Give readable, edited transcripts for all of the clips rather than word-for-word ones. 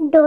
2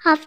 1/2